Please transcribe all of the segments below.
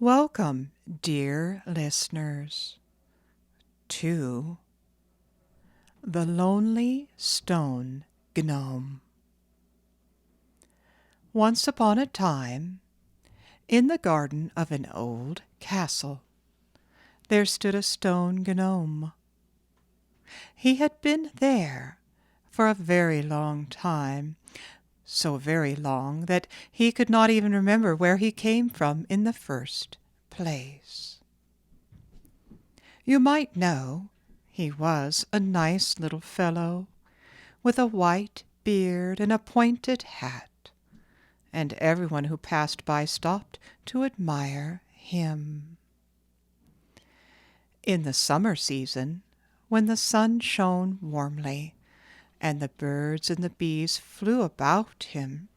Welcome, dear listeners, to The Lonely Stone Gnome. Once upon a time, in the garden of an old castle, there stood a stone gnome. He had been there for a very long time, so very long that he could not even remember where he came from in the first place. You might know he was a nice little fellow with a white beard and a pointed hat, and everyone who passed by stopped to admire him. In the summer season, when the sun shone warmly and the birds and the bees flew about him,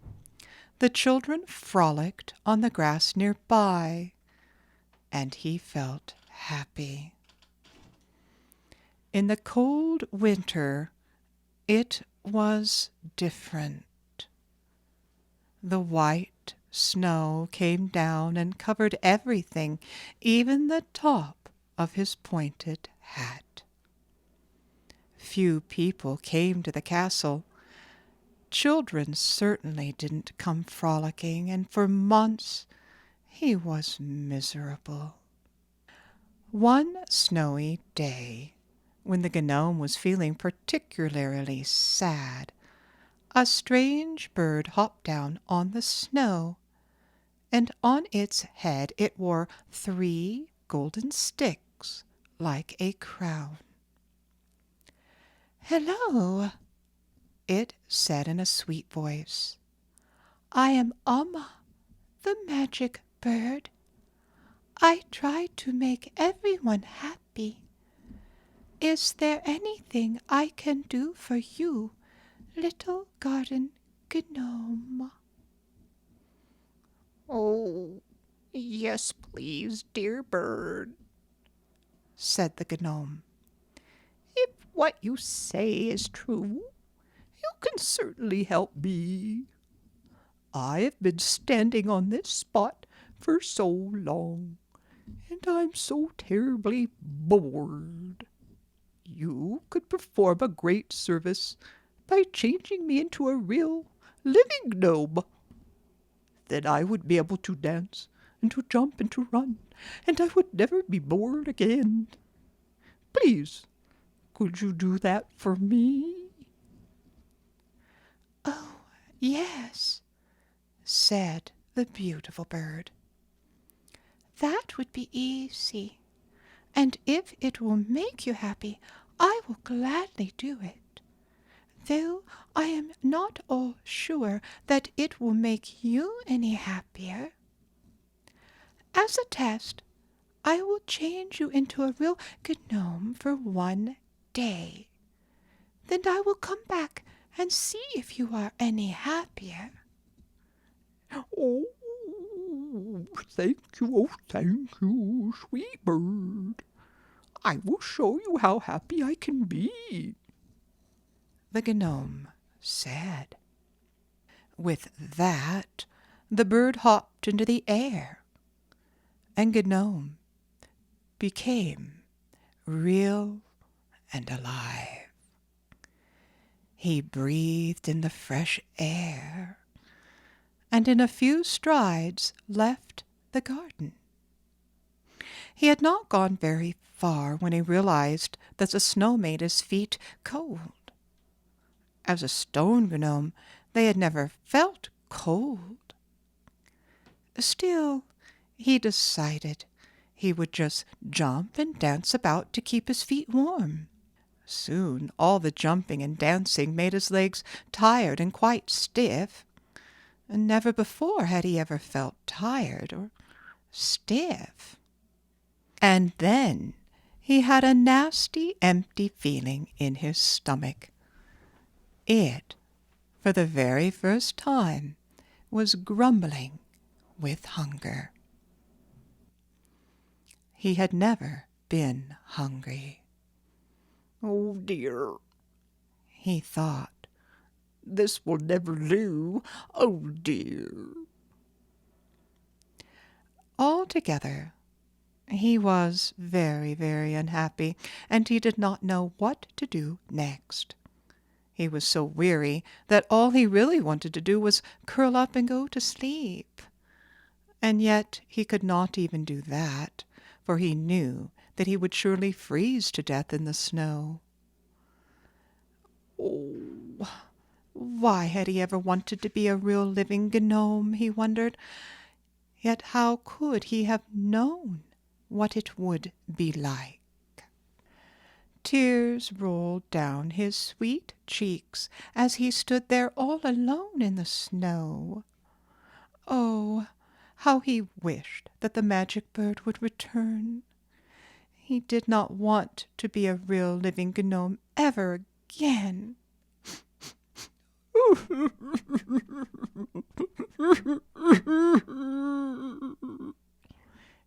the children frolicked on the grass nearby, and he felt happy. In the cold winter, it was different. The white snow came down and covered everything, even the top of his pointed hat. Few people came to the castle. Children certainly didn't come frolicking, and for months he was miserable. One snowy day, when the gnome was feeling particularly sad, a strange bird hopped down on the snow, and on its head it wore 3 golden sticks like a crown. "Hello," it said in a sweet voice. "I am Amma, the magic bird. I try to make everyone happy. Is there anything I can do for you, little garden gnome?" "Oh, yes, please, dear bird," said the gnome. "If what you say is true, you can certainly help me. I have been standing on this spot for so long, and I'm so terribly bored. You could perform a great service by changing me into a real living gnome. Then I would be able to dance and to jump and to run, and I would never be bored again. Please, could you do that for me?" "Oh, yes," said the beautiful bird. "That would be easy, and if it will make you happy, I will gladly do it, though I am not all sure that it will make you any happier. As a test, I will change you into a real gnome for 1 day. Then I will come back and see if you are any happier." "Oh, thank you, sweet bird. I will show you how happy I can be," the gnome said. With that, the bird hopped into the air, and Gnome became real and alive. He breathed in the fresh air, and in a few strides left the garden. He had not gone very far when he realized that the snow made his feet cold. As a stone gnome, they had never felt cold. Still, he decided he would just jump and dance about to keep his feet warm. Soon all the jumping and dancing made his legs tired and quite stiff. Never before had he ever felt tired or stiff. And then he had a nasty, empty feeling in his stomach. It, for the very first time, was grumbling with hunger. He had never been hungry. "Oh dear," he thought. "this will never do. Oh dear." All altogether. He was very, very unhappy, and he did not know what to do next. He was so weary that all he really wanted to do was curl up and go to sleep. And yet he could not even do that, for he knew that he would surely freeze to death in the snow. Oh, why had he ever wanted to be a real living gnome, he wondered. Yet how could he have known what it would be like? Tears rolled down his sweet cheeks as he stood there all alone in the snow. Oh, how he wished that the magic bird would return. He did not want to be a real living gnome ever again.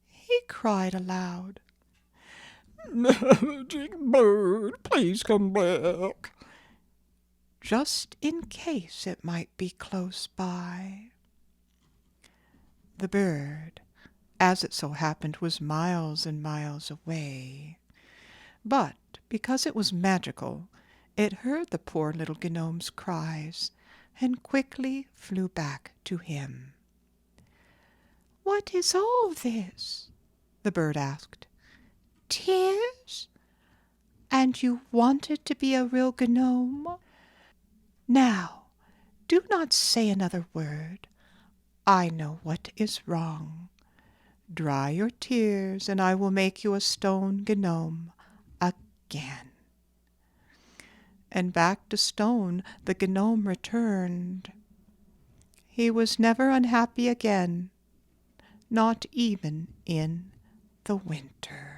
He cried aloud. Magic bird, please come back. Just in case it might be close by. The bird, as it so happened, was miles and miles away. But because it was magical, it heard the poor little gnome's cries and quickly flew back to him. "What is all this?" the bird asked. "Tears? And you wanted to be a real gnome? Now, do not say another word. I know what is wrong. Dry your tears, and I will make you a stone gnome again." And back to stone the gnome returned. He was never unhappy again, not even in the winter.